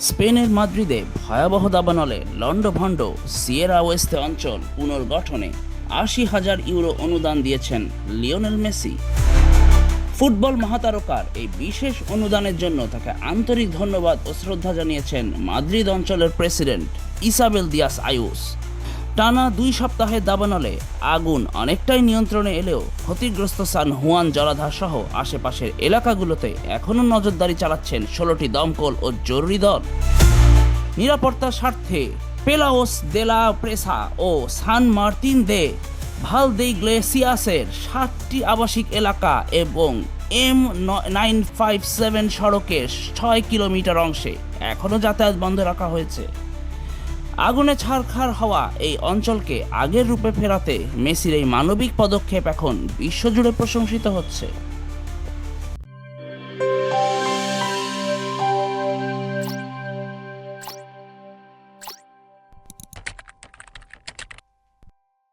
স্পেনের মাদ্রিদে ভয়াবহ দাবানলে লন্ডভন্ড সিয়েরা ওয়েস্তে অঞ্চল পুনর্গঠনে ৮০,০০০ ইউরো অনুদান দিয়েছেন লিওনেল মেসি। ফুটবল মহাতারকার এই বিশেষ অনুদানের জন্য তাকে আন্তরিক ধন্যবাদ ও শ্রদ্ধা জানিয়েছেন মাদ্রিদ অঞ্চলের প্রেসিডেন্ট ইসাবেল দিয়াস আয়ুস। টানা ২ সপ্তাহের দাবানলে আগুন অনেকটাই নিয়ন্ত্রণে এলেও ক্ষতিগ্রস্ত সান হুয়ান জলাধার সহ আশেপাশের এলাকাগুলোতে এখনও নজরদারি চালাচ্ছেন ১৬টি দমকল ও জরুরি দল। নিরাপত্তার স্বার্থে পেলাওস দে লা প্রেসা ও সান মার্তিন দে ভালদেইগ্লেসিয়াসের ৭টি আবাসিক এলাকা এবং M957 সড়কের ৬ কিলোমিটার অংশে এখনও যাতায়াত বন্ধ রাখা হয়েছে। আগুনে ছারখার হওয়া এই অঞ্চলকে আগের রূপে ফেরাতে মেসির এই মানবিক পদক্ষেপ এখন বিশ্বজুড়ে প্রশংসিত হচ্ছে।